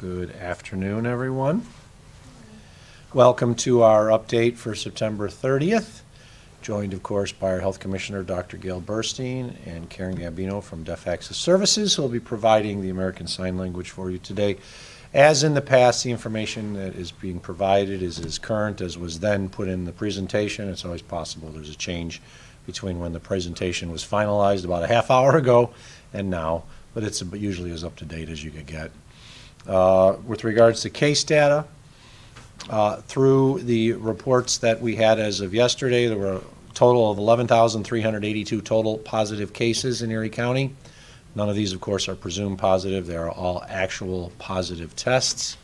Good afternoon, everyone. Welcome to our update for September 30th, joined, of course, by our Health Commissioner, Dr. Gail Burstein, and Karen Gambino from Deaf Access Services, who will be providing the American Sign Language for you today. As in the past, the information that is being provided is as current as was then put in the presentation. It's always possible there's a change between when the presentation was finalized about a half hour ago and now, but it's usually as up to date as you could get. With regards to case data, through the reports that we had as of yesterday, there were a total of 11,382 total positive cases in Erie County. None of these, of course, are presumed positive. They are all actual positive tests.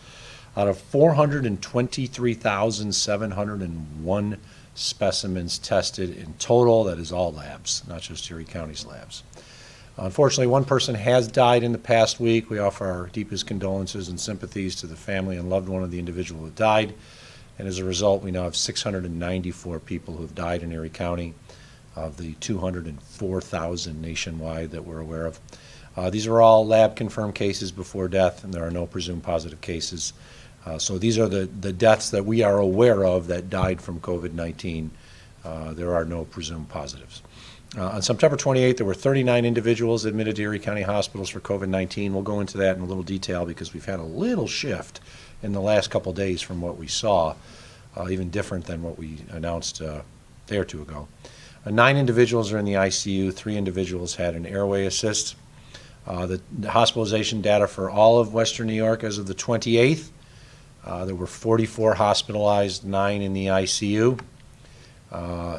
Out of 423,701 specimens tested in total, that is all labs, not just Erie County's labs. Unfortunately, one person has died in the past week. We offer our deepest condolences and sympathies to the family and loved one of the individual who died. And as a result, we now have 694 people who have died in Erie County of the 204,000 nationwide that we're aware of. These are all lab-confirmed cases before death, and there are no presumed positive cases. So these are the deaths that we are aware of that died from COVID-19. There are no presumed positives. On September 28th, there were 39 individuals admitted to Erie County hospitals for COVID-19. We'll go into that in a little detail because we've had a little shift in the last couple days from what we saw, even different than what we announced a day or two ago. 9 individuals are in the ICU. 3 individuals had an airway assist. The hospitalization data for all of Western New York as of the 28th, there were 44 hospitalized, 9 in the ICU.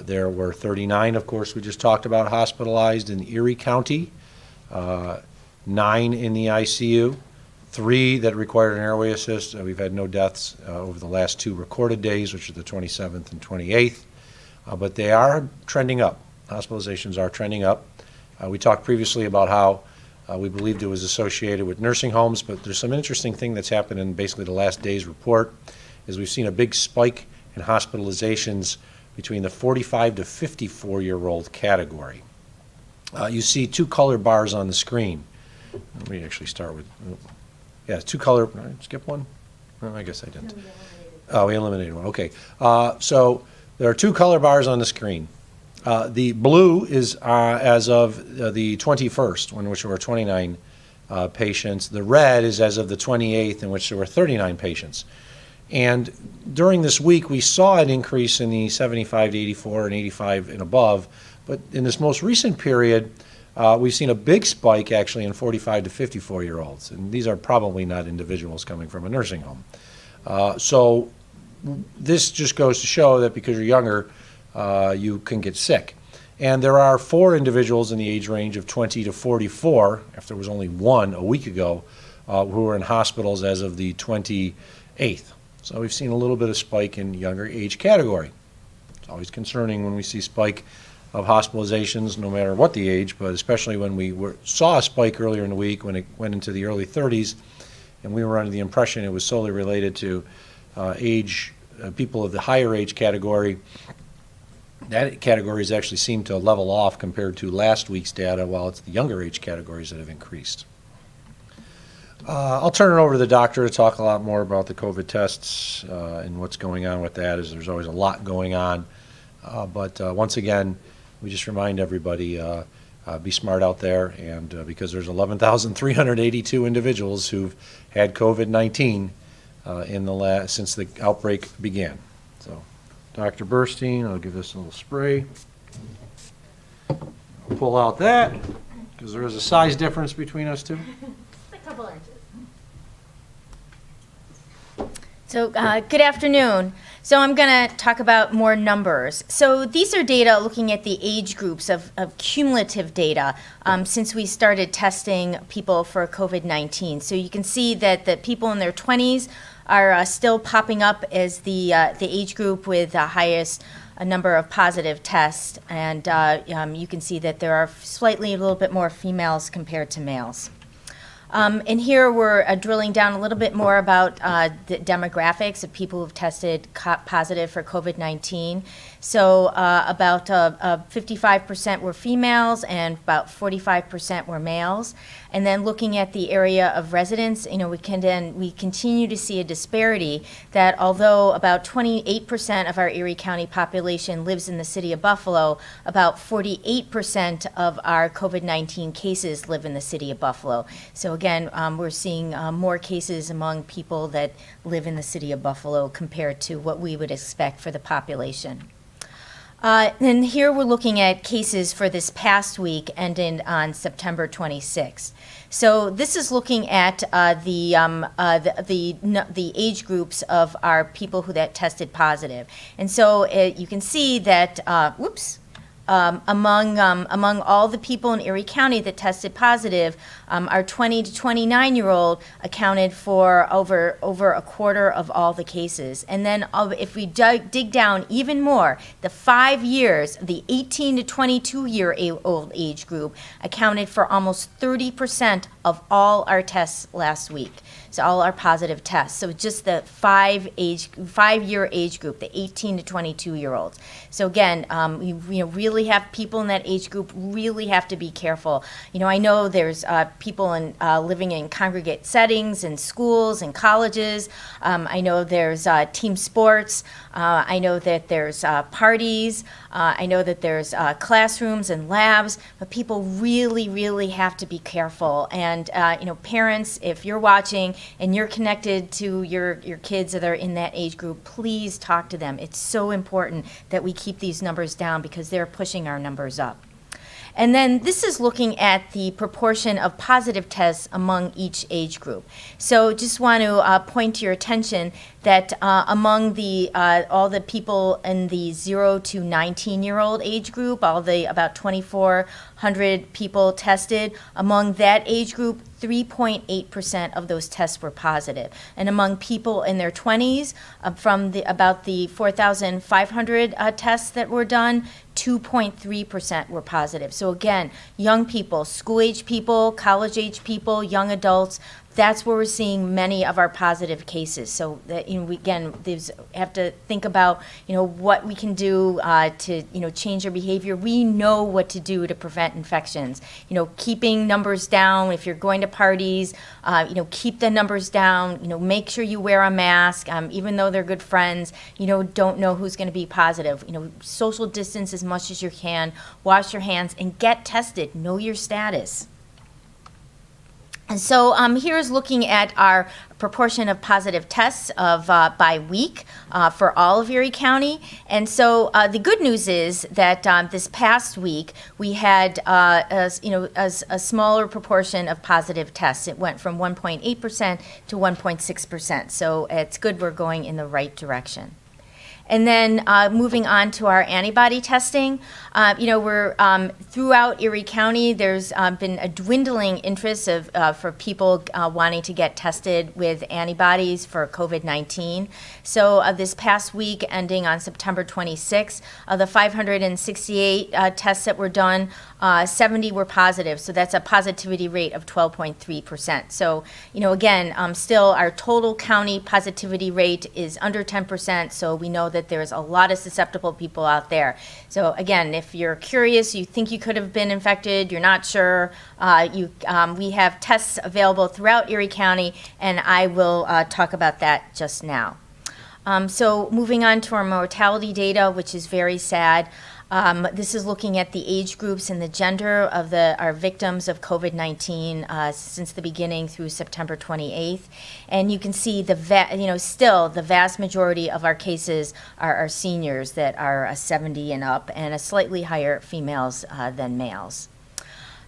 There were 39, of course, we just talked about, hospitalized in Erie County, 9 in the ICU, 3 that required an airway assist. We've had no deaths over the last 2 recorded days, which are the 27th and 28th, but they are trending up. Hospitalizations are trending up. We talked previously about how we believed it was associated with nursing homes, but there's some interesting thing that's happened in basically the last day's report, is we've seen a big spike in hospitalizations between the 45 to 54-year-old category. You see 2 color bars on the screen. Let me actually start with, yeah, 2 color, skip one? Oh, I guess I didn't. Oh, we eliminated one, okay. So there are 2 color bars on the screen. The blue is as of the 21st, in which there were 29 patients. The red is as of the 28th, in which there were 39 patients. And during this week, we saw an increase in the 75 to 84 and 85 and above. But in this most recent period, we've seen a big spike actually in 45 to 54-year-olds. And these are probably not individuals coming from a nursing home. So this just goes to show that because you're younger, you can get sick. And there are 4 individuals in the age range of 20 to 44, if there was only 1 a week ago, who were in hospitals as of the 28th. So we've seen a little bit of spike in younger age category. It's always concerning when we see spike of hospitalizations, no matter what the age, but especially when we saw a spike earlier in the week when it went into the early 30s, and we were under the impression it was solely related to people of the higher age category. That categories actually seem to level off compared to last week's data, while it's the younger age categories that have increased. I'll turn it over to the doctor to talk a lot more about the COVID tests and what's going on with that, as there's always a lot going on. But once again, we just remind everybody, be smart out there, and because there's 11,382 individuals who've had COVID-19 since the outbreak began. So, Dr. Burstein, I'll give this a little spray. I'll pull out that, because there is a size difference between us two. A couple inches. So good afternoon. So I'm going to talk about more numbers. So these are data looking at the age groups of cumulative data since we started testing people for COVID-19. So you can see that the people in their 20s are still popping up as the age group with the highest number of positive tests, and you can see that there are slightly a little bit more females compared to males. And here we're drilling down a little bit more about the demographics of people who've tested positive for COVID-19. So about 55% were females and about 45% were males. And then looking at the area of residence, we continue to see a disparity that although about 28% of our Erie County population lives in the city of Buffalo, about 48% of our COVID-19 cases live in the city of Buffalo. So again, we're seeing more cases among people that live in the city of Buffalo compared to what we would expect for the population. And here we're looking at cases for this past week ending on September 26th. So this is looking at the age groups of our people that tested positive. And so you can see that, among all the people in Erie County that tested positive, our 20 to 29-year-old accounted for over a quarter of all the cases. And then if we dig down even more, the 5 years, the 18 to 22-year-old age group accounted for almost 30% of all our tests last week. So all our positive tests. So just the 5-year age group, the 18 to 22-year-olds. So again, we really have people in that age group really have to be careful. I know there's people living in congregate settings in schools and colleges. I know there's team sports. I know that there's parties. I know that there's classrooms and labs. But people really, really have to be careful. And parents, if you're watching and you're connected to your kids that are in that age group, please talk to them. It's so important that we keep these numbers down because they're pushing our numbers up. And then this is looking at the proportion of positive tests among each age group. So just want to point to your attention that among all the people in the 0 to 19-year-old age group, all the about 2,400 people tested, among that age group, 3.8% of those tests were positive. And among people in their 20s, from about the 4,500 tests that were done, 2.3% were positive. So again, young people, school-age people, college-age people, young adults, that's where we're seeing many of our positive cases. So that, we have to think about, what we can do to, change our behavior. We know what to do to prevent infections. Keeping numbers down. If you're going to parties, keep the numbers down. Make sure you wear a mask, even though they're good friends. Don't know who's going to be positive. Social distance as much as you can. Wash your hands and get tested. Know your status. And so here's looking at our proportion of positive tests by week for all of Erie County. And so the good news is that this past week we had a smaller proportion of positive tests. It went from 1.8% to 1.6%. So it's good we're going in the right direction. And then moving on to our antibody testing, we're throughout Erie County, there's been a dwindling interest for people wanting to get tested with antibodies for COVID-19. So this past week, ending on September 26th, the 568 tests that were done, 70 were positive. So that's a positivity rate of 12.3%. So, again, still our total county positivity rate is under 10%. So we know that there's a lot of susceptible people out there. So again, if you're curious, you think you could have been infected, you're not sure, we have tests available throughout Erie County, and I will talk about that just now. So moving on to our mortality data, which is very sad. This is looking at the age groups and the gender of our victims of COVID-19 since the beginning through September 28th. And you can see still the vast majority of our cases are seniors that are 70 and up, and a slightly higher females than males.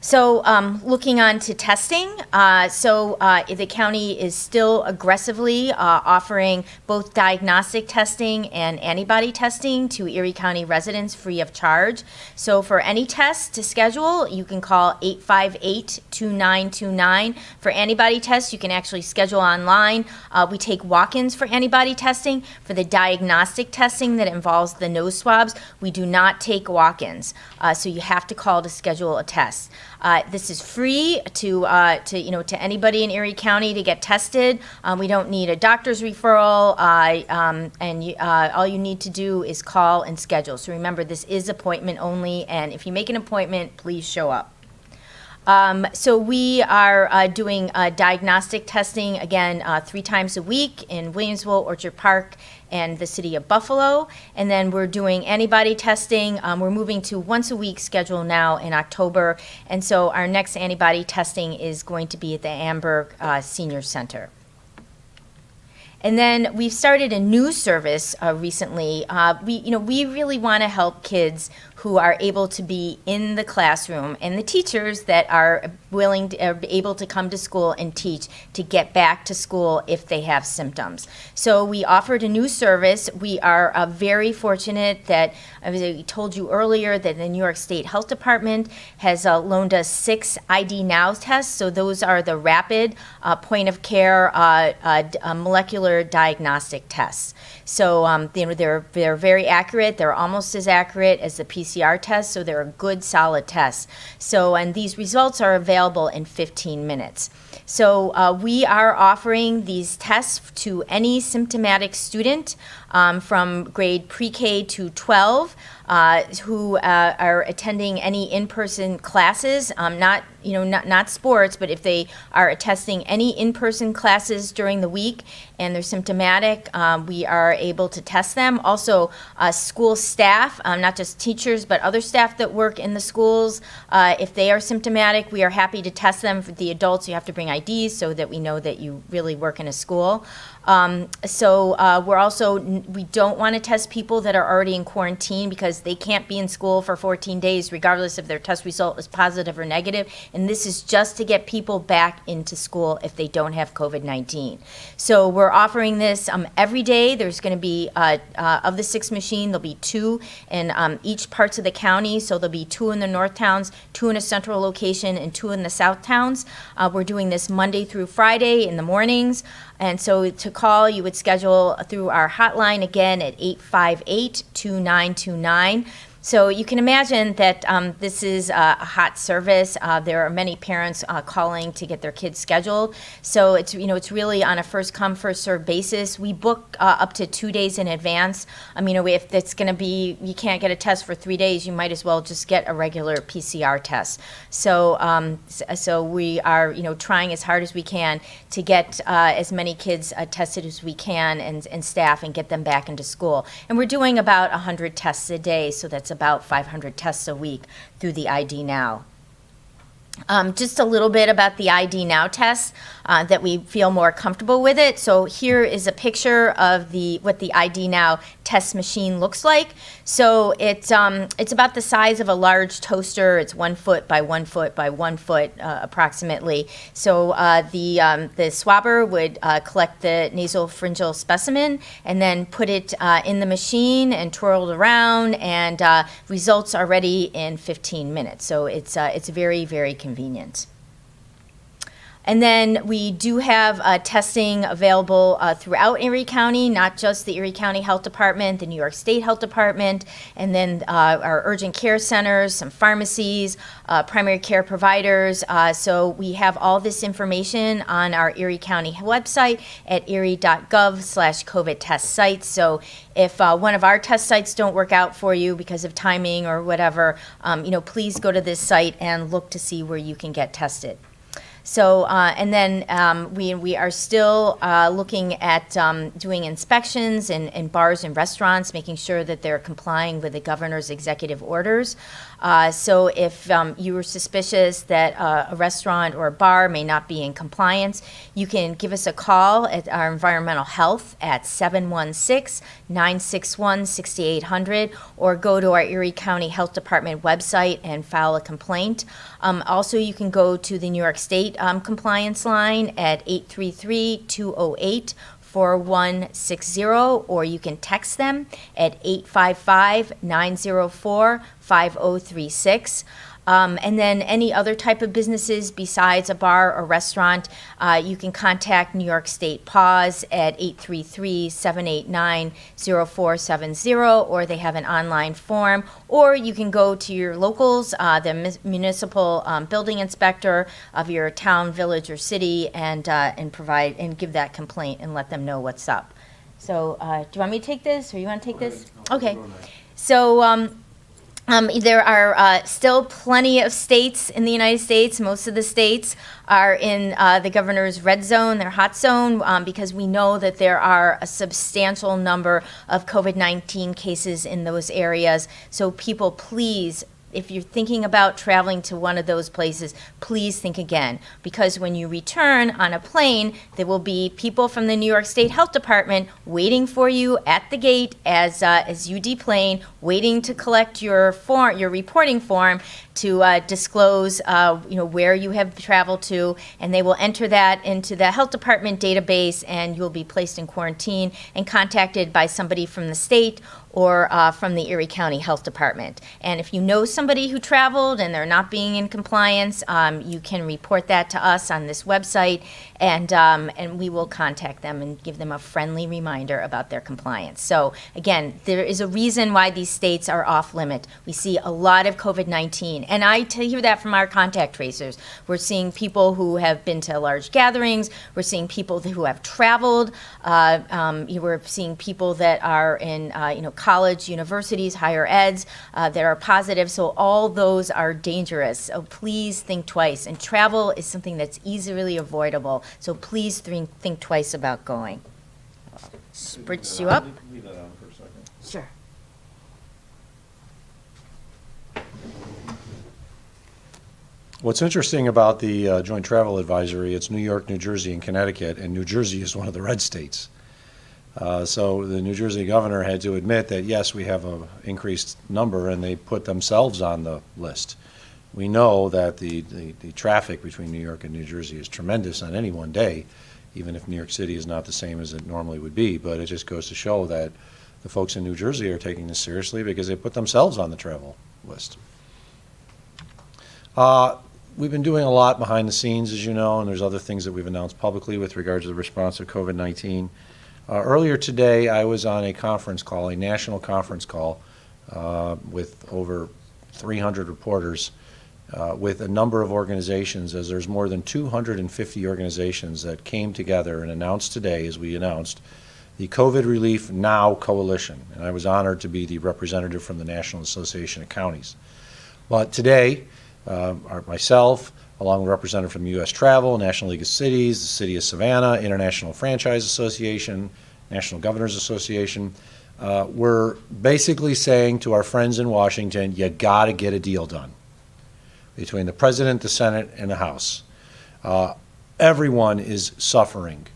So looking on to testing, the county is still aggressively offering both diagnostic testing and antibody testing to Erie County residents free of charge. So for any test to schedule, you can call 858-2929. For antibody tests, you can actually schedule online. We take walk-ins for antibody testing. For the diagnostic testing that involves the nose swabs, we do not take walk-ins. So you have to call to schedule a test. This is free to anybody in Erie County to get tested. We don't need a doctor's referral, all you need to do is call and schedule. So remember, this is appointment only, and if you make an appointment, please show up. So we are doing diagnostic testing, again, 3 times a week in Williamsville, Orchard Park, and the city of Buffalo. And then we're doing antibody testing. We're moving to once a week schedule now in October. And so our next antibody testing is going to be at the Amberg Senior Center. And then we've started a new service recently. We really want to help kids who are able to be in the classroom, and the teachers that are able to come to school and teach, to get back to school if they have symptoms. So we offered a new service. We are very fortunate that, as I told you earlier, that the New York State Health Department has loaned us 6 ID Now tests. So those are the rapid point of care molecular diagnostic tests. So they're very accurate. They're almost as accurate as the PCR tests, so they're a good, solid test. So, and these results are available in 15 minutes. So we are offering these tests to any symptomatic student from grade pre-K to 12 who are attending any in-person classes, not sports, but if they are attending any in-person classes during the week and they're symptomatic, we are able to test them. Also, school staff, not just teachers, but other staff that work in the schools, if they are symptomatic, we are happy to test them. For the adults, you have to bring IDs so that we know that you really work in a school. We don't want to test people that are already in quarantine because they can't be in school for 14 days regardless if their test result is positive or negative. And this is just to get people back into school if they don't have COVID-19. So we're offering this every day. There's going to be, of the 6 machines, there'll be 2 in each parts of the county. So there'll be 2 in the north towns, 2 in a central location, and 2 in the south towns. We're doing this Monday through Friday in the mornings. And so to call, you would schedule through our hotline again at 858-2929. So you can imagine that this is a hot service. There are many parents calling to get their kids scheduled. So it's really on a first come, first served basis. We book up to 2 days in advance. If it's going to be, you can't get a test for 3 days, you might as well just get a regular PCR test. So we are trying as hard as we can to get as many kids tested as we can and staff and get them back into school. And we're doing about 100 tests a day, so that's about 500 tests a week through the ID Now. Just a little bit about the ID Now test that we feel more comfortable with it. So here is a picture of what the ID Now test machine looks like. So it's about the size of a large toaster. It's 1 foot by 1 foot by 1 foot approximately. So the swabber would collect the nasopharyngeal specimen and then put it in the machine and twirl it around, and results are ready in 15 minutes. So it's very, very convenient. And then we do have testing available throughout Erie County, not just the Erie County Health Department, the New York State Health Department, and then our urgent care centers, some pharmacies, primary care providers. So we have all this information on our Erie County website at erie.gov/COVID test sites. So if one of our test sites don't work out for you because of timing or whatever, please go to this site and look to see where you can get tested. So, and then we are still looking at doing inspections in bars and restaurants, making sure that they're complying with the governor's executive orders. So if you were suspicious that a restaurant or a bar may not be in compliance, you can give us a call at our environmental health at 716-961-6800, or go to our Erie County Health Department website and file a complaint. Also, you can go to the New York State compliance line at 833-208-4160, or you can text them at 855-904-5036. And then any other type of businesses besides a bar or restaurant, you can contact New York State PAWS at 833-789-0470, or they have an online form, or you can go to your locals, the municipal building inspector of your town, village, or city, and provide and give that complaint and let them know what's up. So, do you want me to take this, or you want to take this? Okay. So, there are still plenty of states in the United States. Most of the states are in the governor's red zone, their hot zone, because we know that there are a substantial number of COVID-19 cases in those areas. So people, please, if you're thinking about traveling to one of those places, please think again, because when you return on a plane, there will be people from the New York State Health Department waiting for you at the gate as you deplane, waiting to collect your form, your reporting form, to disclose where you have traveled to, and they will enter that into the health department database, and you'll be placed in quarantine and contacted by somebody from the state or from the Erie County Health Department. And if you know somebody who traveled and they're not being in compliance, you can report that to us on this website, and we will contact them and give them a friendly reminder about their compliance. So again, there is a reason why these states are off limit. We see a lot of COVID-19, and I hear that from our contact tracers. We're seeing people who have been to large gatherings. We're seeing people who have traveled. We're seeing people that are in college, universities, higher eds that are positive. So all those are dangerous. So please think twice. And travel is something that's easily avoidable. So please think twice about going. Spritz you up? Leave that on for a second. Sure. What's interesting about the Joint Travel Advisory, it's New York, New Jersey, and Connecticut, and New Jersey is one of the red states. So the New Jersey governor had to admit that, yes, we have an increased number, and they put themselves on the list. We know that the traffic between New York and New Jersey is tremendous on any one day, even if New York City is not the same as it normally would be. But it just goes to show that the folks in New Jersey are taking this seriously because they put themselves on the travel list. We've been doing a lot behind the scenes, as you know, and there's other things that we've announced publicly with regards to the response to COVID-19. Earlier today, I was on a conference call, a national conference call, with over 300 reporters, with a number of organizations, as there's more than 250 organizations that came together and announced today, as we announced, the COVID Relief Now Coalition. And I was honored to be the representative from the National Association of Counties. But today, myself, along with a representative from U.S. Travel, National League of Cities, the City of Savannah, International Franchise Association, National Governors Association, we're basically saying to our friends in Washington, you got to get a deal done between the President, the Senate, and the House. Everyone is suffering.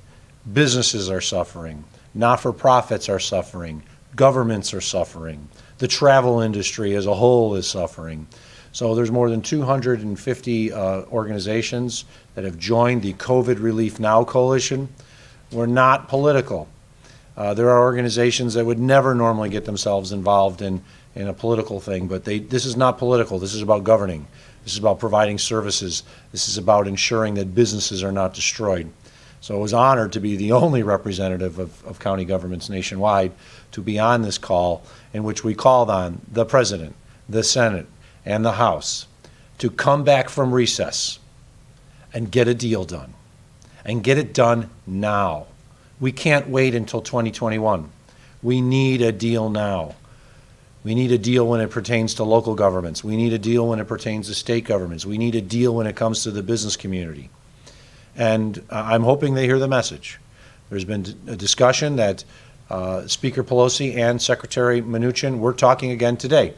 Businesses are suffering. Not-for-profits are suffering. Governments are suffering. The travel industry as a whole is suffering. So there's more than 250 organizations that have joined the COVID Relief Now Coalition. We're not political. There are organizations that would never normally get themselves involved in a political thing, but this is not political. This is about governing. This is about providing services. This is about ensuring that businesses are not destroyed. So I was honored to be the only representative of county governments nationwide to be on this call, in which we called on the President, the Senate, and the House to come back from recess and get a deal done, and get it done now. We can't wait until 2021. We need a deal now. We need a deal when it pertains to local governments. We need a deal when it pertains to state governments. We need a deal when it comes to the business community. And I'm hoping they hear the message. There's been a discussion that Speaker Pelosi and Secretary Mnuchin were talking again today.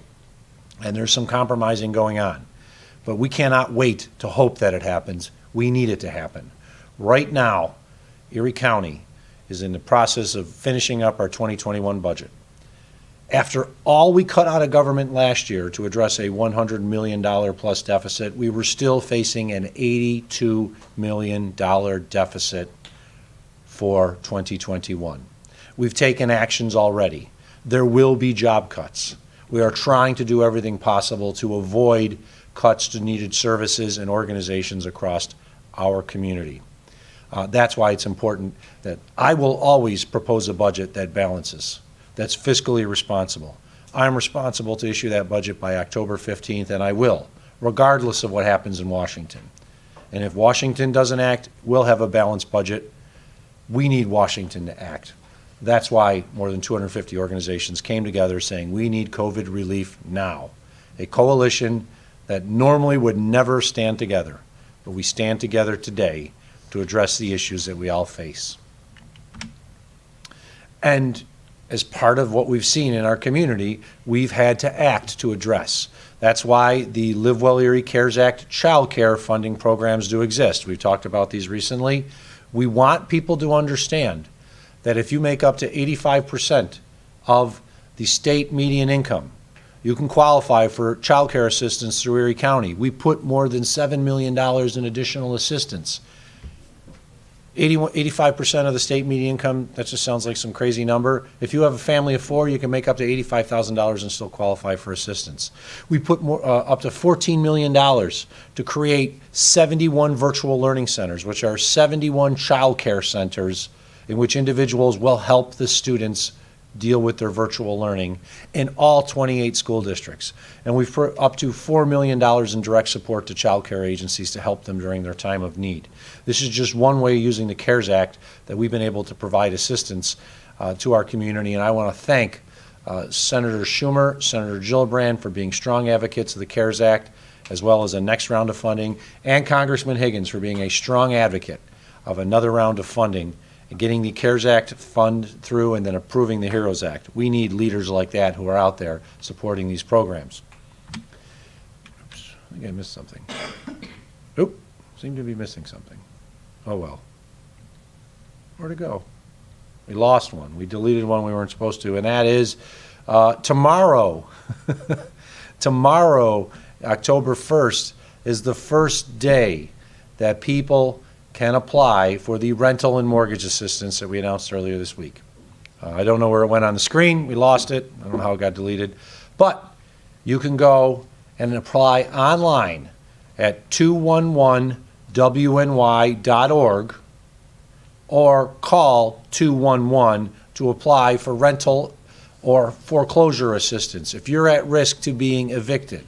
And there's some compromising going on. But we cannot wait to hope that it happens. We need it to happen. Right now, Erie County is in the process of finishing up our 2021 budget. After all we cut out of government last year to address a $100 million plus deficit, we were still facing an $82 million deficit for 2021. We've taken actions already. There will be job cuts. We are trying to do everything possible to avoid cuts to needed services and organizations across our community. That's why it's important that I will always propose a budget that balances, that's fiscally responsible. I'm responsible to issue that budget by October 15th, and I will, regardless of what happens in Washington. And if Washington doesn't act, we'll have a balanced budget. We need Washington to act. That's why more than 250 organizations came together saying we need COVID relief now. A coalition that normally would never stand together, but we stand together today to address the issues that we all face. And as part of what we've seen in our community, we've had to act to address. That's why the Live Well Erie CARES Act child care funding programs do exist. We've talked about these recently. We want people to understand that if you make up to 85% of the state median income, you can qualify for child care assistance through Erie County. We put more than $7 million in additional assistance. 85% of the state median income, that just sounds like some crazy number. If you have a family of 4, you can make up to $85,000 and still qualify for assistance. We put up to $14 million to create 71 virtual learning centers, which are 71 child care centers in which individuals will help the students deal with their virtual learning in all 28 school districts. And we've put up to $4 million in direct support to child care agencies to help them during their time of need. This is just one way using the CARES Act that we've been able to provide assistance to our community. And I want to thank Senator Schumer, Senator Gillibrand for being strong advocates of the CARES Act, as well as a next round of funding, and Congressman Higgins for being a strong advocate of another round of funding and getting the CARES Act fund through and then approving the HEROES Act. We need leaders like that who are out there supporting these programs. Oops, I think I missed something. Oop, seem to be missing something. Oh well. Where'd it go? We lost one. We deleted one we weren't supposed to, and that is tomorrow. Tomorrow, October 1st, is the first day that people can apply for the rental and mortgage assistance that we announced earlier this week. I don't know where it went on the screen. We lost it. I don't know how it got deleted. But you can go and apply online at 211wny.org or call 211 to apply for rental or foreclosure assistance. If you're at risk to being evicted,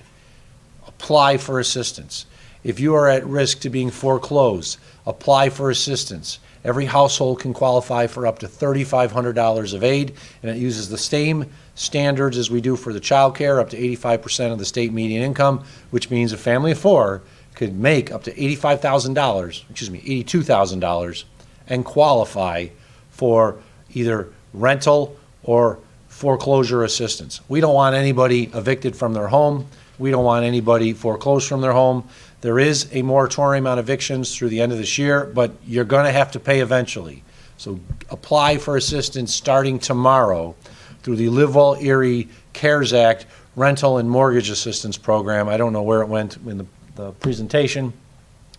apply for assistance. If you are at risk to being foreclosed, apply for assistance. Every household can qualify for up to $3,500 of aid, and it uses the same standards as we do for the child care, up to 85% of the state median income, which means a family of 4 could make up to $82,000 and qualify for either rental or foreclosure assistance. We don't want anybody evicted from their home. We don't want anybody foreclosed from their home. There is a moratorium on evictions through the end of this year, but you're going to have to pay eventually. So apply for assistance starting tomorrow through the Live Well Erie CARES Act rental and mortgage assistance program. I don't know where it went in the presentation.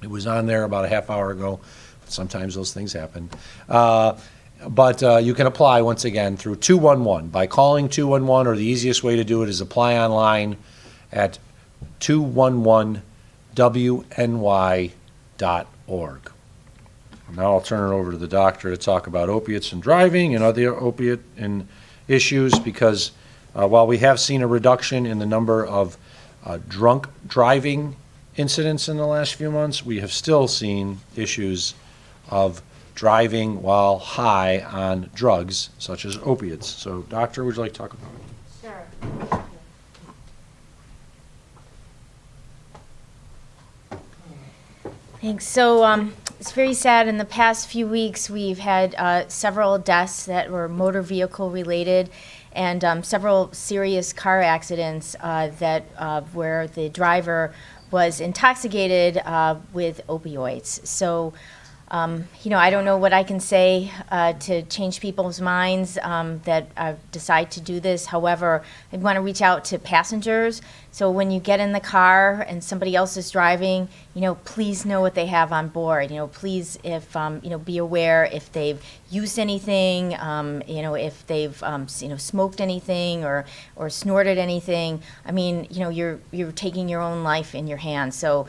It was on there about a half hour ago. Sometimes those things happen. But you can apply once again through 211 by calling 211, or the easiest way to do it is apply online at 211wny.org. Now I'll turn it over to the doctor to talk about opiates and driving and other opiate and issues, because while we have seen a reduction in the number of drunk driving incidents in the last few months, we have still seen issues of driving while high on drugs such as opiates. So, doctor, would you like to talk about it? Sure. Thanks. So it's very sad. In the past few weeks, we've had several deaths that were motor vehicle related, and several serious car accidents that where the driver was intoxicated with opioids. So, I don't know what I can say to change people's minds that decide to do this. However, I want to reach out to passengers. So when you get in the car and somebody else is driving, please know what they have on board. Please, if, be aware if they've used anything, if they've, smoked anything or snorted anything. I mean, you're taking your own life in your hands. So,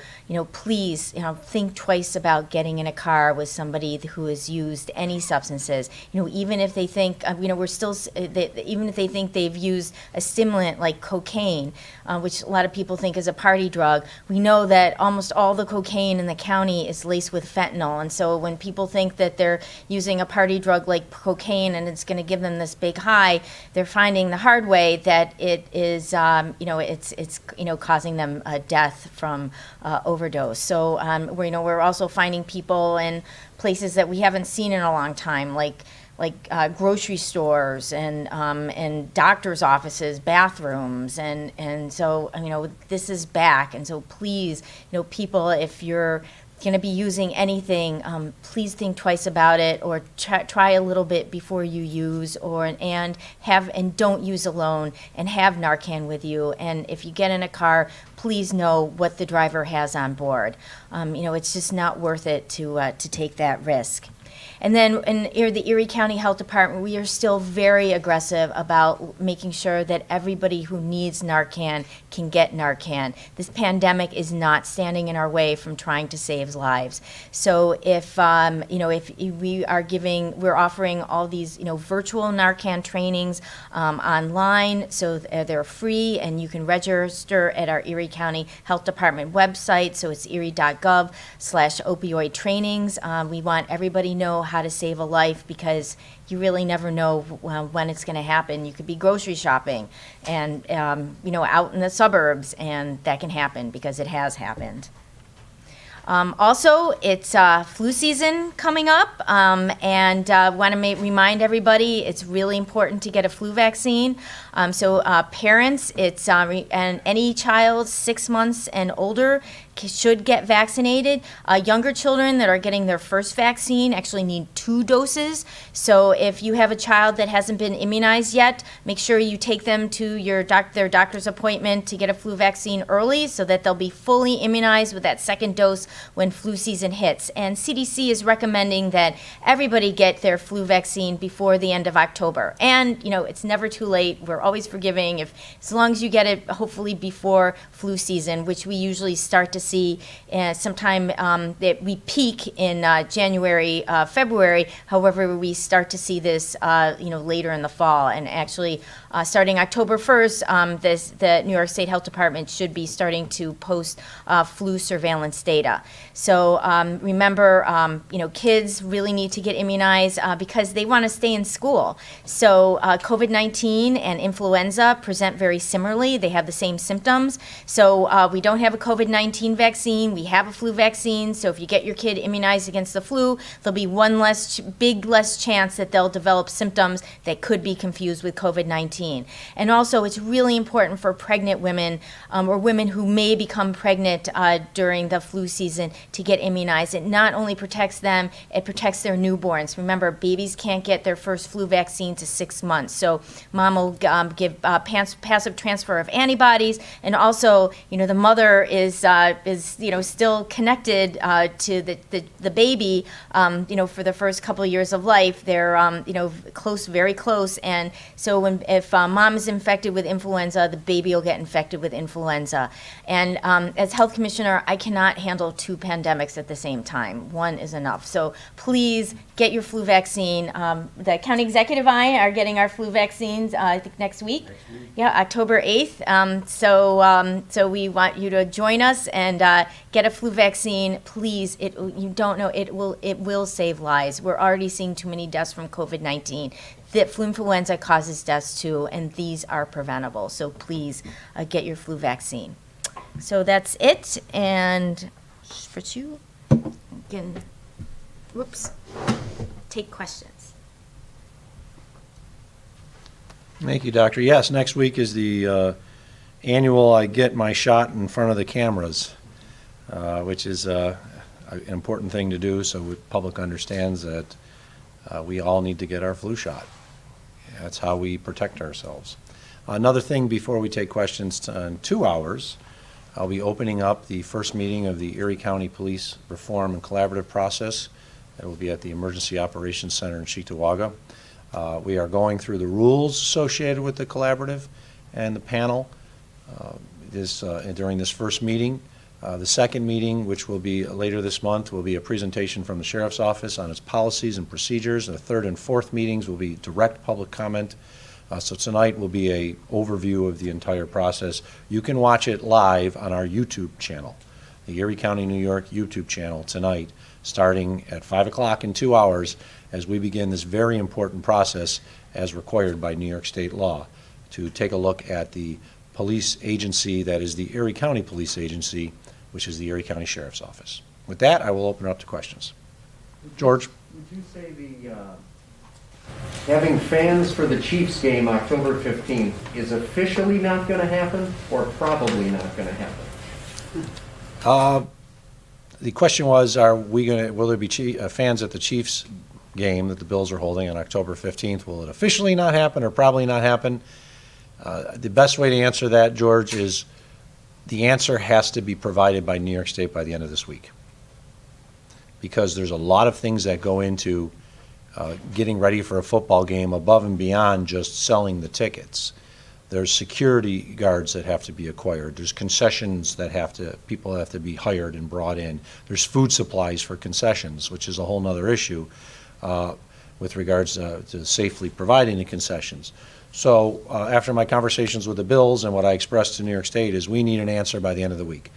please, think twice about getting in a car with somebody who has used any substances. Even if they think, even if they think they've used a stimulant like cocaine, which a lot of people think is a party drug, we know that almost all the cocaine in the county is laced with fentanyl. And so when people think that they're using a party drug like cocaine and it's going to give them this big high, they're finding the hard way that it is, it's causing them death from overdose. So we're also finding people in places that we haven't seen in a long time, like grocery stores and doctors' offices, bathrooms, and so this is back. And so please, people, if you're going to be using anything, please think twice about it, or try a little bit before you use, and don't use alone, and have Narcan with you. And if you get in a car, please know what the driver has on board. It's just not worth it to take that risk. And then in the Erie County Health Department, we are still very aggressive about making sure that everybody who needs Narcan can get Narcan. This pandemic is not standing in our way from trying to save lives. So if we're offering all these virtual Narcan trainings online, so they're free, and you can register at our Erie County Health Department website. So it's erie.gov/opioid trainings. We want everybody to know how to save a life, because you really never know when it's going to happen. You could be grocery shopping and out in the suburbs, and that can happen, because it has happened. Also, it's flu season coming up, and want to remind everybody it's really important to get a flu vaccine. So parents, and any child 6 months and older should get vaccinated. Younger children that are getting their first vaccine actually need 2 doses. So if you have a child that hasn't been immunized yet, make sure you take them to their doctor's appointment to get a flu vaccine early, so that they'll be fully immunized with that second dose when flu season hits. And CDC is recommending that everybody get their flu vaccine before the end of October. And it's never too late. We're always forgiving, as long as you get it hopefully before flu season, which we usually start to see sometime that we peak in January, February. However, we start to see this later in the fall, and actually starting October 1st, the New York State Health Department should be starting to post flu surveillance data. So remember, kids really need to get immunized because they want to stay in school. So COVID-19 and influenza present very similarly. They have the same symptoms. So we don't have a COVID-19 vaccine. We have a flu vaccine. So if you get your kid immunized against the flu, there'll be one less chance that they'll develop symptoms that could be confused with COVID-19. And also, it's really important for pregnant women or women who may become pregnant during the flu season to get immunized. It not only protects them, it protects their newborns. Remember, babies can't get their first flu vaccine to 6 months. So mom will give passive transfer of antibodies, and also, the mother is still connected to the baby, for the first couple of years of life. They're, close, very close. And so if mom is infected with influenza, the baby will get infected with influenza. And as health commissioner, I cannot handle 2 pandemics at the same time. One is enough. So please get your flu vaccine. The county executive and I are getting our flu vaccines, I think next week. Yeah, October 8th. So we want you to join us and get a flu vaccine. Please, you don't know, it will save lives. We're already seeing too many deaths from COVID-19. That flu influenza causes deaths too, and these are preventable. So please get your flu vaccine. So that's it. And for you, again, take questions. Thank you, Doctor. Yes, next week is the annual I get my shot in front of the cameras, which is an important thing to do so the public understands that we all need to get our flu shot. That's how we protect ourselves. Another thing before we take questions in 2 hours, I'll be opening up the first meeting of the Erie County Police Reform and Collaborative Process. That will be at the Emergency Operations Center in Cheektowaga. We are going through the rules associated with the collaborative and the panel during this first meeting. The second meeting, which will be later this month, will be a presentation from the Sheriff's Office on its policies and procedures. The third and fourth meetings will be direct public comment. So tonight will be an overview of the entire process. You can watch it live on our YouTube channel, the Erie County, New York YouTube channel tonight, starting at 5 o'clock in 2 hours as we begin this very important process as required by New York State law to take a look at the police agency that is the Erie County Police Agency, which is the Erie County Sheriff's Office. With that, I will open it up to questions. George? Would you say having fans for the Chiefs game October 15th is officially not going to happen or probably not going to happen? The question was, will there be fans at the Chiefs game that the Bills are holding on October 15th? Will it officially not happen or probably not happen? The best way to answer that, George, is the answer has to be provided by New York State by the end of this week, because there's a lot of things that go into getting ready for a football game above and beyond just selling the tickets. There's security guards that have to be acquired. There's concessions that people have to be hired and brought in. There's food supplies for concessions, which is a whole nother issue with regards to safely providing the concessions. So after my conversations with the Bills and what I expressed to New York State is we need an answer by the end of the week.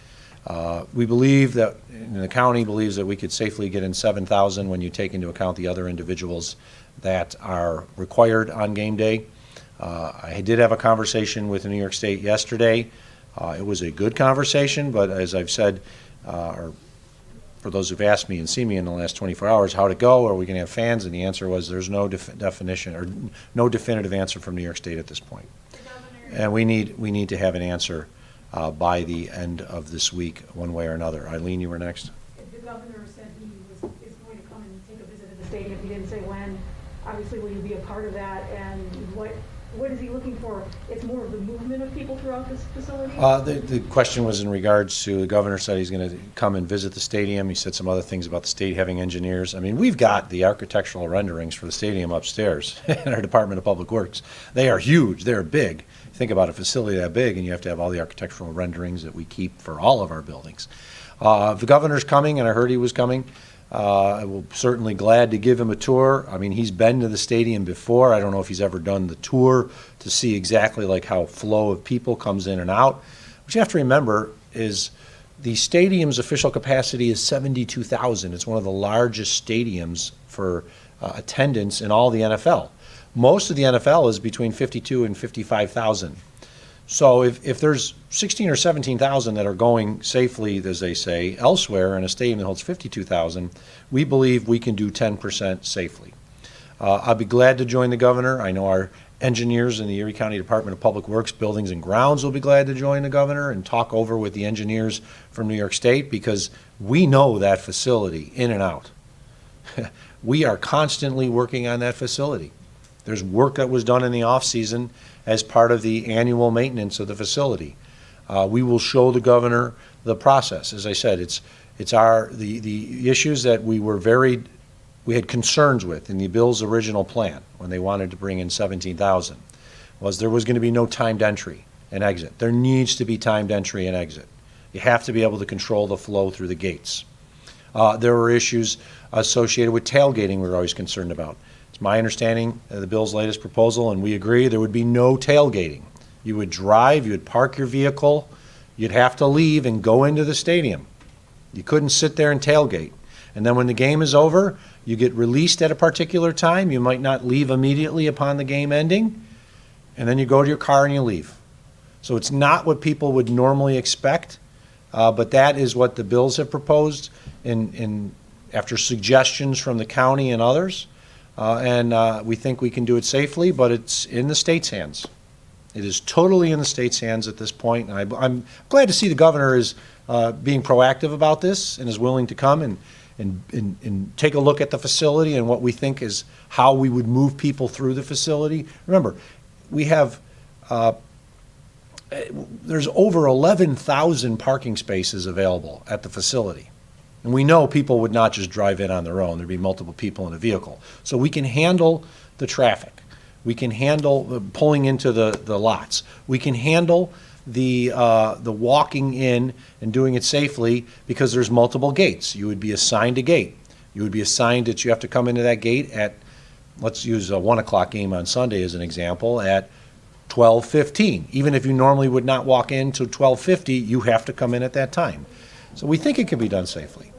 We believe that, and the county believes that we could safely get in 7,000 when you take into account the other individuals that are required on game day. I did have a conversation with New York State yesterday. It was a good conversation, but as I've said, or for those who've asked me and seen me in the last 24 hours, how'd it go? Are we going to have fans? And the answer was there's no definition or no definitive answer from New York State at this point. And we need to have an answer by the end of this week, one way or another. Eileen, you were next. The governor said he is going to come and take a visit at the stadium. He didn't say when. Obviously, will you be a part of that? And what is he looking for? It's more of the movement of people throughout this facility? The question was in regards to the governor said he's going to come and visit the stadium. He said some other things about the state having engineers. I mean, we've got the architectural renderings for the stadium upstairs in our Department of Public Works. They are huge. They're big. Think about a facility that big, and you have to have all the architectural renderings that we keep for all of our buildings. The governor's coming, and I heard he was coming. I will certainly glad to give him a tour. I mean, he's been to the stadium before. I don't know if he's ever done the tour to see exactly like how flow of people comes in and out. What you have to remember is the stadium's official capacity is 72,000. It's one of the largest stadiums for attendance in all the NFL. Most of the NFL is between 52 and 55,000. So if there's 16 or 17,000 that are going safely, as they say, elsewhere in a stadium that holds 52,000, we believe we can do 10% safely. I'll be glad to join the governor. I know our engineers in the Erie County Department of Public Works, Buildings and Grounds will be glad to join the governor and talk over with the engineers from New York State, because we know that facility in and out. We are constantly working on that facility. There's work that was done in the off-season as part of the annual maintenance of the facility. We will show the governor the process. As I said, it's the issues that we had concerns with in the Bill's original plan when they wanted to bring in 17,000 was there was going to be no timed entry and exit. There needs to be timed entry and exit. You have to be able to control the flow through the gates. There were issues associated with tailgating we were always concerned about. It's my understanding of the Bill's latest proposal, and we agree, there would be no tailgating. You would drive, you would park your vehicle, you'd have to leave and go into the stadium. You couldn't sit there and tailgate. And then when the game is over, you get released at a particular time. You might not leave immediately upon the game ending, and then you go to your car and you leave. So it's not what people would normally expect, but that is what the Bills have proposed after suggestions from the county and others. And we think we can do it safely, but it's in the state's hands. It is totally in the state's hands at this point. And I'm glad to see the governor is being proactive about this and is willing to come and take a look at the facility and what we think is how we would move people through the facility. Remember, we have there's over 11,000 parking spaces available at the facility. And we know people would not just drive in on their own. There'd be multiple people in a vehicle. So we can handle the traffic. We can handle the pulling into the lots. We can handle the walking in and doing it safely because there's multiple gates. You would be assigned a gate. You would be assigned that you have to come into that gate at, let's use a 1 o'clock game on Sunday as an example, at 12:15. Even if you normally would not walk in till 12:50, you have to come in at that time. So we think it can be done safely.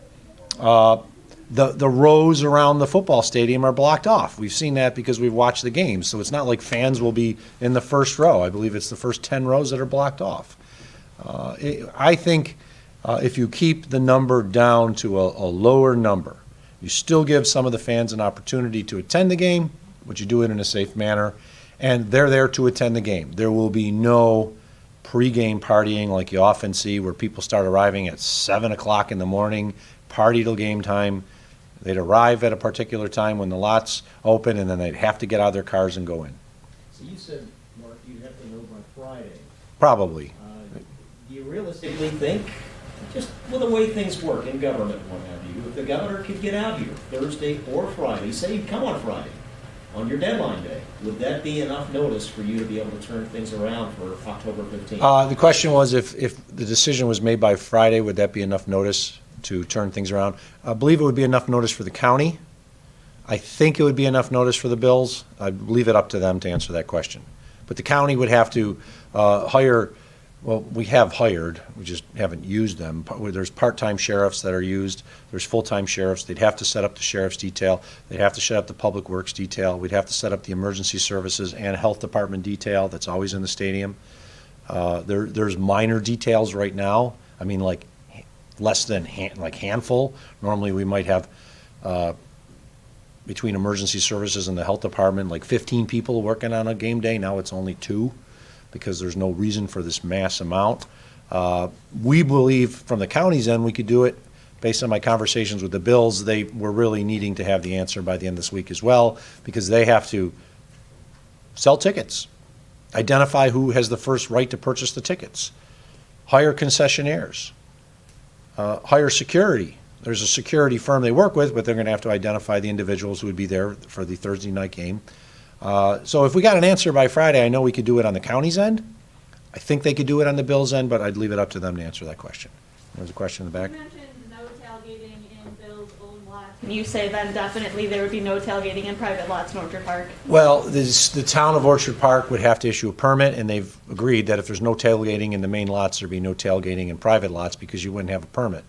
The rows around the football stadium are blocked off. We've seen that because we've watched the games. So it's not like fans will be in the first row. I believe it's the first 10 rows that are blocked off. I think if you keep the number down to a lower number, you still give some of the fans an opportunity to attend the game, but you do it in a safe manner, and they're there to attend the game. There will be no pregame partying like you often see where people start arriving at 7 o'clock in the morning, party till game time. They'd arrive at a particular time when the lots open, and then they'd have to get out of their cars and go in. So you said, Mark, you'd have to know by Friday. Probably. Do you realistically think, just with the way things work in government and what have you, if the governor could get out here Thursday or Friday, say you come on Friday, on your deadline day, would that be enough notice for you to be able to turn things around for October 15th? The question was if the decision was made by Friday, would that be enough notice to turn things around? I believe it would be enough notice for the county. I think it would be enough notice for the Bills. I'd leave it up to them to answer that question. But the county would have to hire, well, we have hired, we just haven't used them. There's part-time sheriffs that are used. There's full-time sheriffs. They'd have to set up the sheriff's detail. They'd have to set up the public works detail. We'd have to set up the emergency services and health department detail that's always in the stadium. There's minor details right now. I mean, like less than handful. Normally we might have between emergency services and the health department like 15 people working on a game day. Now it's only 2 because there's no reason for this mass amount. We believe from the county's end we could do it. Based on my conversations with the Bills, they were really needing to have the answer by the end of this week as well because they have to sell tickets, identify who has the first right to purchase the tickets, hire concessionaires, hire security. There's a security firm they work with, but they're going to have to identify the individuals who would be there for the Thursday night game. So if we got an answer by Friday, I know we could do it on the county's end. I think they could do it on the Bills' end, but I'd leave it up to them to answer that question. There's a question in the back. You mentioned no tailgating in Bill's own lots. Can you say then definitely there would be no tailgating in private lots in Orchard Park? Well, the town of Orchard Park would have to issue a permit, and they've agreed that if there's no tailgating in the main lots, there'd be no tailgating in private lots because you wouldn't have a permit.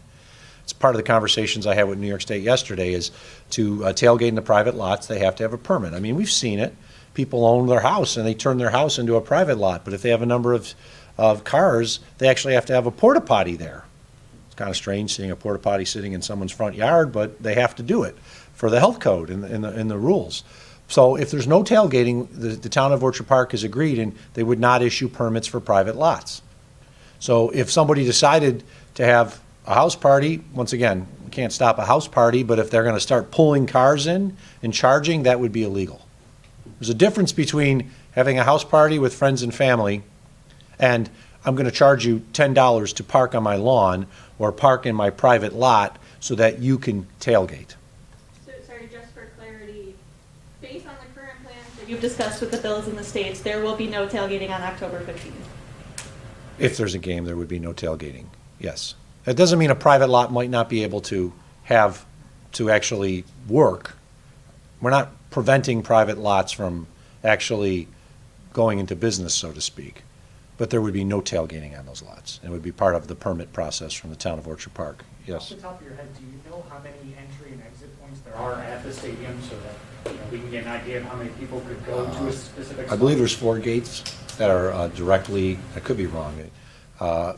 It's part of the conversations I had with New York State yesterday is to tailgate in the private lots, they have to have a permit. I mean, we've seen it. People own their house, and they turn their house into a private lot, but if they have a number of cars, they actually have to have a porta potty there. It's kind of strange seeing a porta potty sitting in someone's front yard, but they have to do it for the health code and the rules. So if there's no tailgating, the town of Orchard Park has agreed, and they would not issue permits for private lots. So if somebody decided to have a house party, once again, we can't stop a house party, but if they're going to start pulling cars in and charging, that would be illegal. There's a difference between having a house party with friends and family and I'm going to charge you $10 to park on my lawn or park in my private lot so that you can tailgate. So, sorry, just for clarity, based on the current plans that you've discussed with the Bills and the states, there will be no tailgating on October 15th. If there's a game, there would be no tailgating, yes. That doesn't mean a private lot might not be able to actually work. We're not preventing private lots from actually going into business, so to speak. But there would be no tailgating on those lots. It would be part of the permit process from the town of Orchard Park. Yes? Off the top of your head, do you know how many entry and exit points there are at the stadium so that we can get an idea of how many people could go to a specific I spot? believe there's 4 gates that are directly, I could be wrong. I'm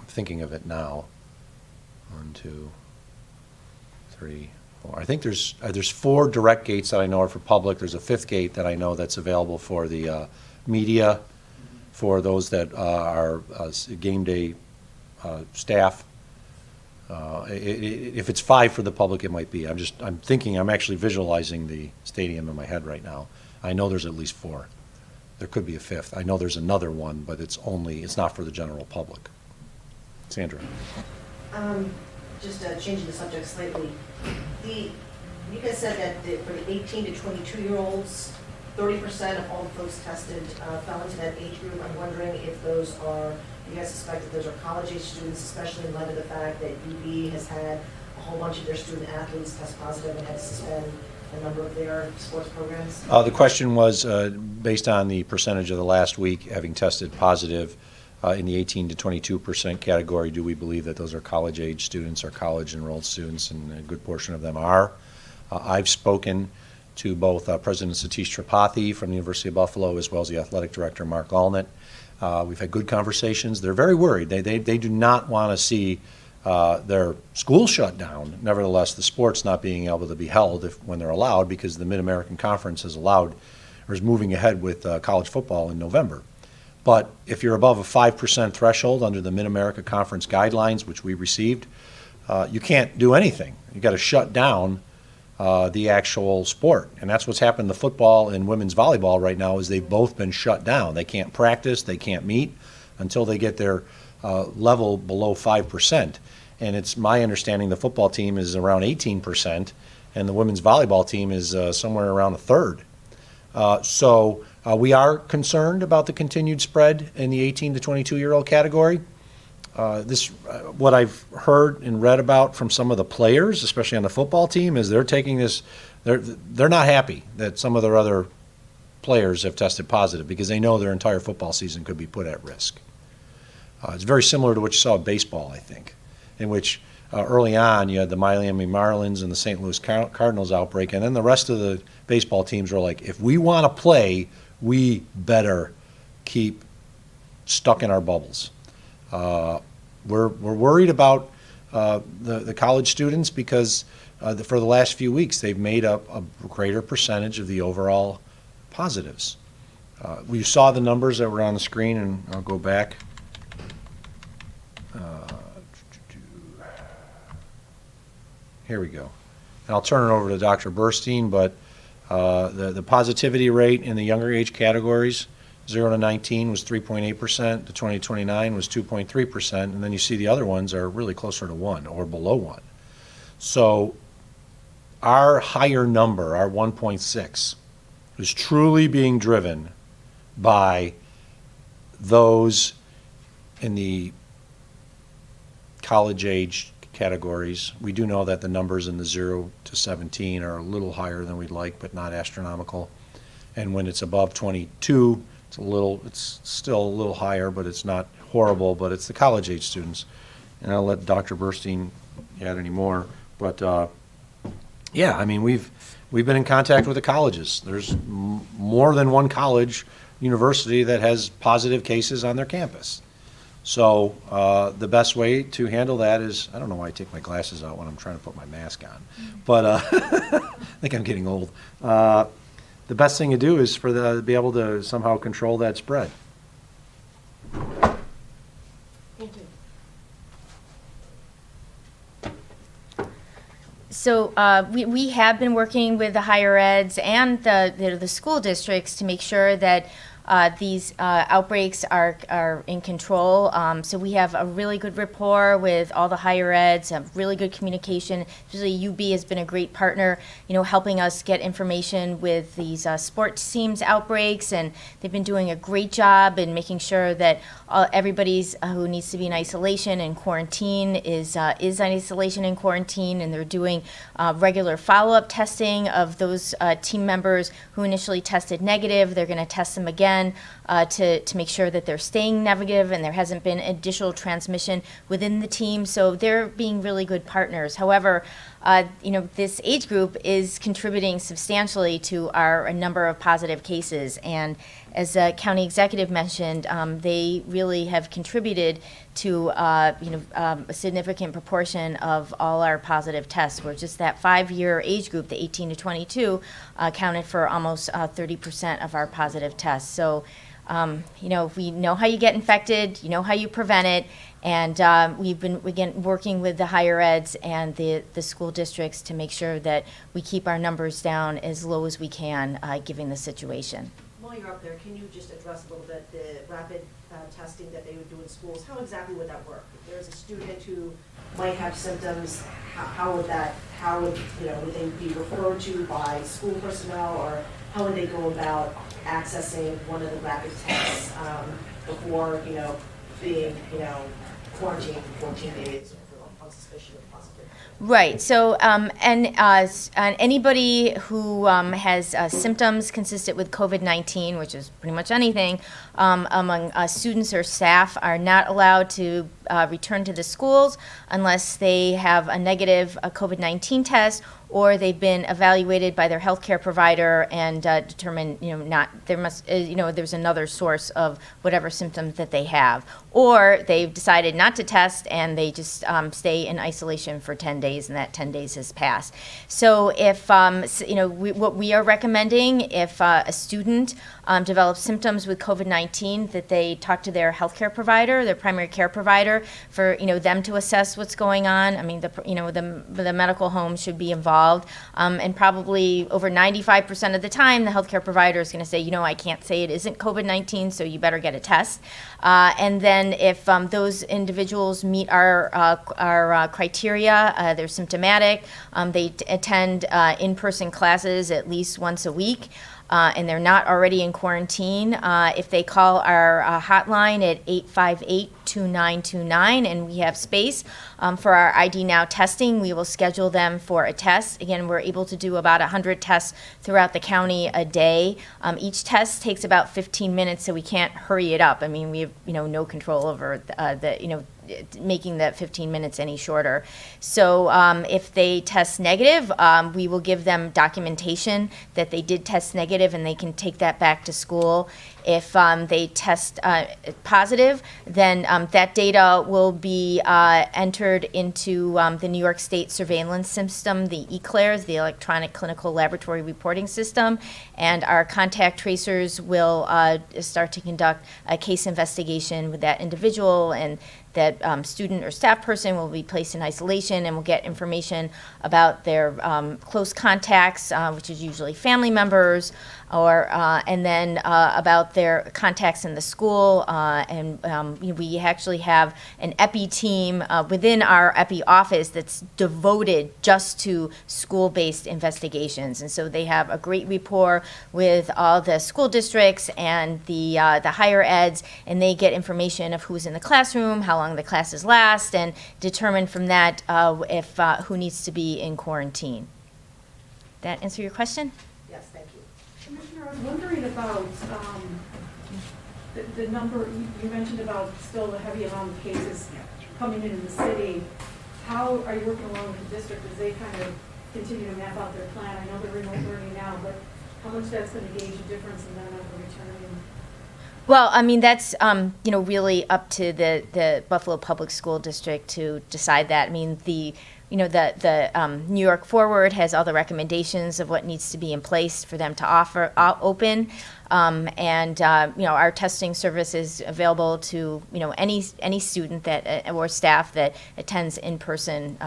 thinking of it now. 1, 2, 3, 4. I think there's 4 direct gates that I know are for public. There's a 5th gate that I know that's available for the media, for those that are game day staff. If it's 5 for the public, it might be. I'm actually visualizing the stadium in my head right now. I know there's at least 4. There could be a fifth. I know there's another one, but it's not for the general public. Sandra? Just changing the subject slightly. You guys said that for the 18 to 22-year-olds, 30% of all the folks tested fell into that age group. I'm wondering if you guys suspect that those are college-age students, especially in light of the fact that UB has had a whole bunch of their student athletes test positive and had to suspend a number of their sports programs? The question was, based on the percentage of the last week having tested positive in the 18 to 22% category, do we believe that those are college-age students or college-enrolled students, and a good portion of them are. I've spoken to both President Satish Tripathi from the University of Buffalo as well as the athletic director, Mark Allnett. We've had good conversations. They're very worried. They do not want to see their school shut down. Nevertheless, the sports not being able to be held when they're allowed, because the Mid-American Conference is moving ahead with college football in November. But if you're above a 5% threshold under the Mid-America Conference guidelines, which we received, you can't do anything. You've got to shut down the actual sport. And that's what's happened to football and women's volleyball right now, is they've both been shut down. They can't practice, they can't meet until they get their level below 5%. And it's my understanding the football team is around 18%, and the women's volleyball team is somewhere around a third. So we are concerned about the continued spread in the 18 to 22-year-old category. What I've heard and read about from some of the players, especially on the football team, is they're taking this. They're not happy that some of their other players have tested positive, because they know their entire football season could be put at risk. It's very similar to what you saw in baseball, I think, in which early on you had the Miami Marlins and the St. Louis Cardinals outbreak, and then the rest of the baseball teams were like, if we want to play, we better keep stuck in our bubbles. We're worried about the college students, because for the last few weeks they've made up a greater percentage of the overall positives. We saw the numbers that were on the screen, and I'll go back. Here we go. And I'll turn it over to Dr. Burstein, but the positivity rate in the younger age categories, 0 to 19 was 3.8%, to 20 to 29 was 2.3%, and then you see the other ones are really closer to 1 or below 1. So our higher number, our 1.6, is truly being driven by those in the college age categories. We do know that the numbers in the 0 to 17 are a little higher than we'd like, but not astronomical. And when it's above 22, it's still a little higher, but it's not horrible. But it's the college age students. And I'll let Dr. Burstein add any more. But yeah, I mean, we've been in contact with the colleges. There's more than one college, university that has positive cases on their campus. So the best way to handle that is, I don't know why I take my glasses out when I'm trying to put my mask on, but I think I'm getting old. The best thing to do is to be able to somehow control that spread. Thank you. So we have been working with the higher eds and the school districts to make sure that these outbreaks are in control. So we have a really good rapport with all the higher eds, really good communication. Especially UB has been a great partner, helping us get information with these sports teams outbreaks, and they've been doing a great job in making sure that everybody's who needs to be in isolation and quarantine is in isolation and quarantine, and they're doing regular follow-up testing of those team members who initially tested negative. They're going to test them again to make sure that they're staying negative and there hasn't been additional transmission within the team. So they're being really good partners. However, this age group is contributing substantially to a number of positive cases. And as the county executive mentioned, they really have contributed to a significant proportion of all our positive tests. Where just that 5-year age group, the 18 to 22, accounted for almost 30% of our positive tests. So, we know how you get infected, you know how you prevent it, and we've been working with the higher eds and the school districts to make sure that we keep our numbers down as low as we can, given the situation. Well, while you're up there, can you just address a little bit the rapid testing that they would do in schools? How exactly would that work? If there's a student who might have symptoms, how would, would they be referred to by school personnel, or how would they go about accessing one of the rapid tests before, being, quarantined for 14 days on suspicion of positivity? Right. So, and anybody who has symptoms consistent with COVID-19, which is pretty much anything, among students or staff, are not allowed to return to the schools unless they have a negative COVID-19 test, or they've been evaluated by their healthcare provider and determined, there's another source of whatever symptoms that they have, or they've decided not to test and they just stay in isolation for 10 days, and that 10 days has passed. So if what we are recommending, if a student develops symptoms with COVID-19, that they talk to their healthcare provider, their primary care provider, for them to assess what's going on. I mean, the medical home should be involved, and probably over 95% of the time, the healthcare provider is going to say, I can't say it isn't COVID-19, so you better get a test. And then if those individuals meet our criteria, they're symptomatic, they attend in-person classes at least once a week, and they're not already in quarantine, if they call our hotline at 858-2929, and we have space for our ID Now testing, we will schedule them for a test. Again, we're able to do about 100 tests throughout the county a day. Each test takes about 15 minutes, so we can't hurry it up. I mean, we have no control over making that 15 minutes any shorter. So if they test negative, we will give them documentation that they did test negative, and they can take that back to school. If they test positive, then that data will be entered into the New York State surveillance system, the ECLAIRS, the Electronic Clinical Laboratory Reporting System, and our contact tracers will start to conduct a case investigation with that individual, and that student or staff person will be placed in isolation, and will get information about their close contacts, which is usually family members, and then about their contacts in the school. We actually have an EPI team within our EPI office that's devoted just to school-based investigations. And so they have a great rapport with all the school districts and the higher eds, and they get information of who's in the classroom, how long the classes last, and determine from that if who needs to be in quarantine. That answer your question? Yes, thank you. Commissioner, I was wondering about the number, you mentioned about still the heavy amount of cases coming in the city. How are you working along with the district as they kind of continue to map out their plan? I know they're remote learning now, but how much that's going to gauge a difference in them after returning? Well, I mean, that's, really up to the Buffalo Public School District to decide that. I mean, the New York Forward has all the recommendations of what needs to be in place for them to open. Our testing service is available to, any student that, or staff that attends in-person,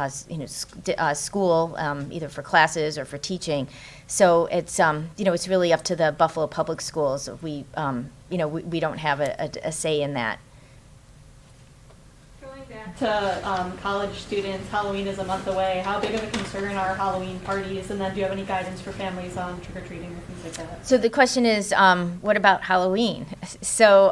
school, either for classes or for teaching. So it's, it's really up to the Buffalo Public Schools. We don't have a say in that. Going back to college students, Halloween is a month away. How big of a concern are Halloween parties? And then do you have any guidance for families on trick-or-treating or things like that? So the question is, what about Halloween? So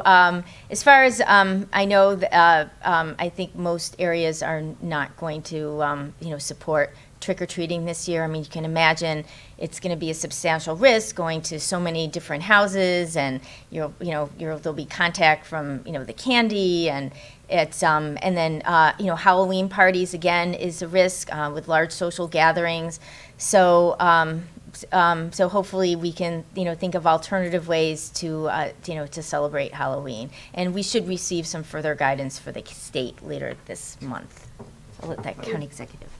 as far as I know, I think most areas are not going to, support trick-or-treating this year. I mean, you can imagine it's going to be a substantial risk going to so many different houses, and there'll be contact from the candy, and it's and then Halloween parties again is a risk with large social gatherings. So so hopefully we can think of alternative ways to to celebrate Halloween, and we should receive some further guidance for the state later this month. I'll let that county executive.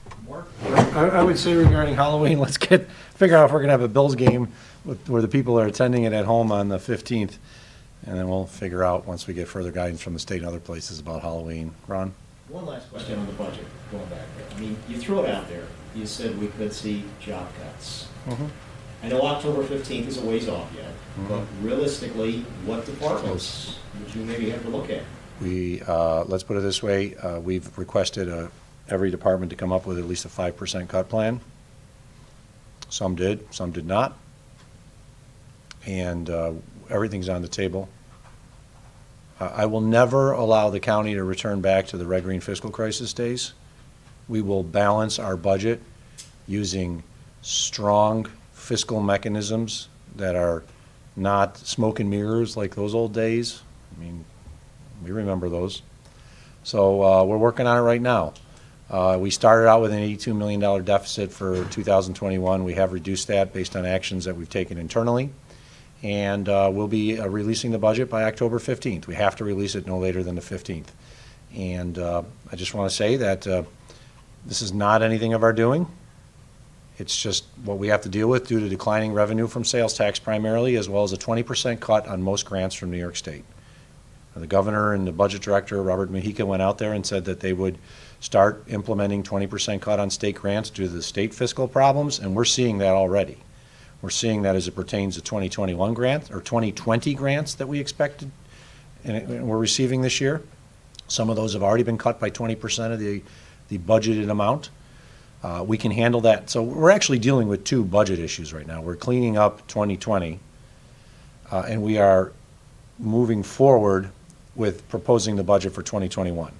I would say regarding Halloween, let's figure out if we're going to have a Bills game where the people are attending it at home on the 15th, and then we'll figure out once we get further guidance from the state and other places about Halloween. Ron? One last question on the budget, going back there. I mean, you threw it out there. You said we could see job cuts. Mm-hmm. I know October 15th is a ways off yet, but realistically, what departments would you maybe have to look at? We, let's put it this way, we've requested every department to come up with at least a 5% cut plan. Some did, some did not. And everything's on the table. I will never allow the county to return back to the red green fiscal crisis days. We will balance our budget using strong fiscal mechanisms that are not smoke and mirrors like those old days. I mean, we remember those. So we're working on it right now. We started out with an $82 million deficit for 2021. We have reduced that based on actions that we've taken internally. And we'll be releasing the budget by October 15th. We have to release it no later than the 15th. And I just want to say that this is not anything of our doing. It's just what we have to deal with due to declining revenue from sales tax primarily, as well as a 20% cut on most grants from New York State. The governor and the budget director, Robert Mujica, went out there and said that they would start implementing 20% cut on state grants due to the state fiscal problems, and we're seeing that already. We're seeing that as it pertains to 2021 grants, or 2020 grants that we expected and we're receiving this year. Some of those have already been cut by 20% of the budgeted amount. We can handle that. So we're actually dealing with two budget issues right now. We're cleaning up 2020, and we are moving forward with proposing the budget for 2021.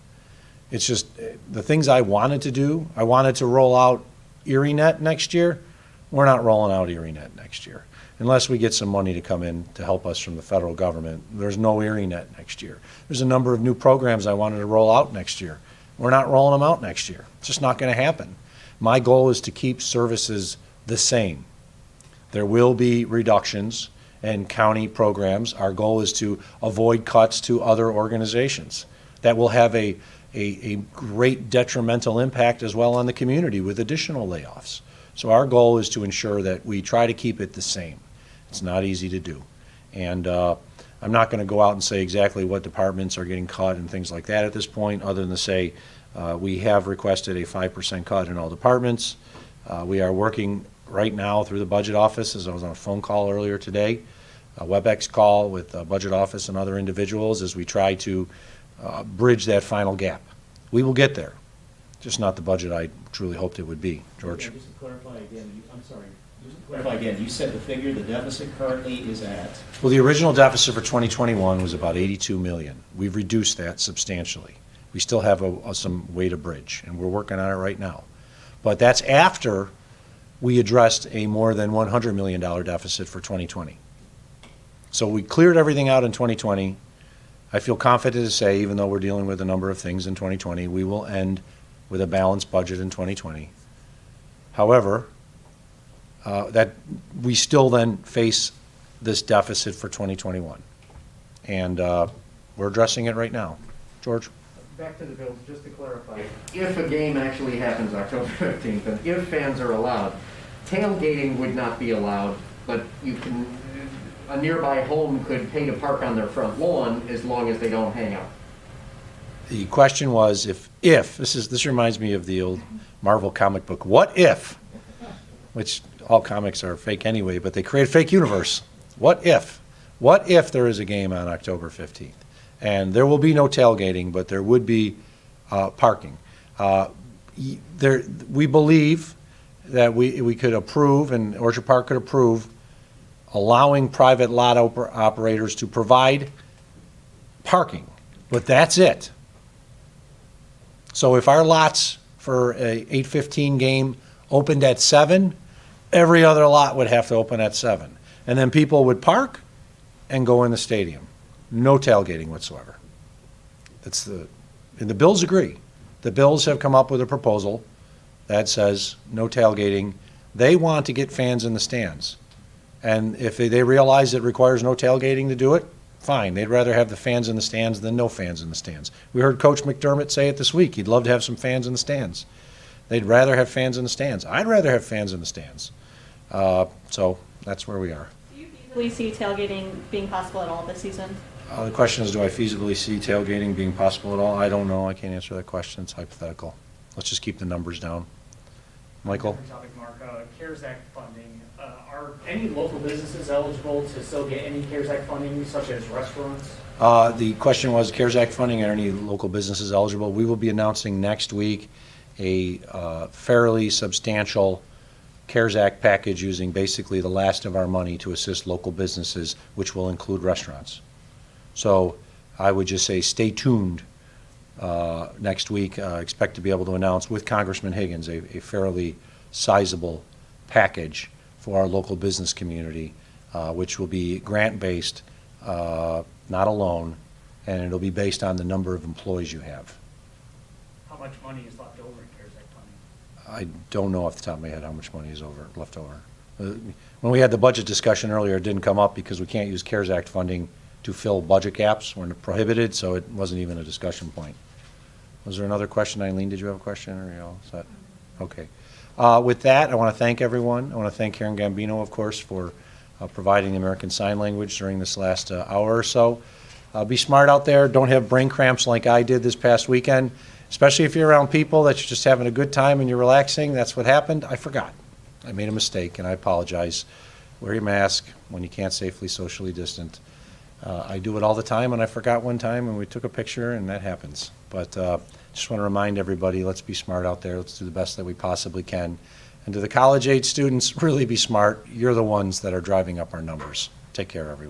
It's just the things I wanted to do. I wanted to roll out ErieNet next year. We're not rolling out ErieNet next year. Unless we get some money to come in to help us from the federal government, there's no ErieNet next year. There's a number of new programs I wanted to roll out next year. We're not rolling them out next year. It's just not going to happen. My goal is to keep services the same. There will be reductions in county programs. Our goal is to avoid cuts to other organizations. That will have a great detrimental impact as well on the community with additional layoffs. So our goal is to ensure that we try to keep it the same. It's not easy to do. And I'm not going to go out and say exactly what departments are getting cut and things like that at this point, other than to say we have requested a 5% cut in all departments. We are working right now through the budget office, as I was on a phone call earlier today, a WebEx call with the budget office and other individuals as we try to bridge that final gap. We will get there, just not the budget I truly hoped it would be. George? Yeah, just to clarify again, I'm sorry, just to clarify again, you said the figure, the deficit currently is at? Well, the original deficit for 2021 was about 82 million. We've reduced that substantially. We still have some way to bridge, and we're working on it right now. But that's after we addressed a more than $100 million deficit for 2020. So we cleared everything out in 2020. I feel confident to say, even though we're dealing with a number of things in 2020, we will end with a balanced budget in 2020. However, that we still then face this deficit for 2021. And we're addressing it right now. George? Back to the bills, just to clarify. If a game actually happens October 15th, and if fans are allowed, tailgating would not be allowed, but you can, a nearby home could pay to park on their front lawn as long as they don't hang out. The question was if this reminds me of the old Marvel comic book, What If? Which all comics are fake anyway, but they create a fake universe. What if? What if there is a game on October 15th? And there will be no tailgating, but there would be parking. We believe that we could approve, and Orchard Park could approve, allowing private lot operators to provide parking, but that's it. So if our lots for a 8:15 game opened at 7, every other lot would have to open at 7. And then people would park and go in the stadium. No tailgating whatsoever. And the Bills agree. The Bills have come up with a proposal that says no tailgating. They want to get fans in the stands. And if they realize it requires no tailgating to do it, fine. They'd rather have the fans in the stands than no fans in the stands. We heard Coach McDermott say it this week. He'd love to have some fans in the stands. They'd rather have fans in the stands. I'd rather have fans in the stands. So that's where we are. Do you feasibly see tailgating being possible at all this season? The question is, do I feasibly see tailgating being possible at all? I don't know. I can't answer that question. It's hypothetical. Let's just keep the numbers down. Michael? Different topic, Mark. CARES Act funding, Are any local businesses eligible to still get any CARES Act funding, such as restaurants? The question was CARES Act funding, are any local businesses eligible? We will be announcing next week a fairly substantial CARES Act package using basically the last of our money to assist local businesses, which will include restaurants. So I would just say stay tuned next week. Expect to be able to announce with Congressman Higgins a fairly sizable package for our local business community, which will be grant-based, not a loan, and it'll be based on the number of employees you have. How much money is left over in CARES Act funding? I don't know off the top of my head how much money is left over. When we had the budget discussion earlier, it didn't come up because we can't use CARES Act funding to fill budget gaps. We're prohibited, so it wasn't even a discussion point. Was there another question? Eileen, did you have a question, or are you all set? Okay. With that, I want to thank everyone. I want to thank Karen Gambino, of course, for providing the American Sign Language during this last hour or so. Be smart out there. Don't have brain cramps like I did this past weekend, especially if you're around people that you're just having a good time and you're relaxing. That's what happened. I forgot. I made a mistake, and I apologize. Wear your mask when you can't safely socially distant. I do it all the time, and I forgot one time, and we took a picture, and that happens. But just want to remind everybody, let's be smart out there. Let's do the best that we possibly can. And to the college-age students, really be smart. You're the ones that are driving up our numbers. Take care, everyone.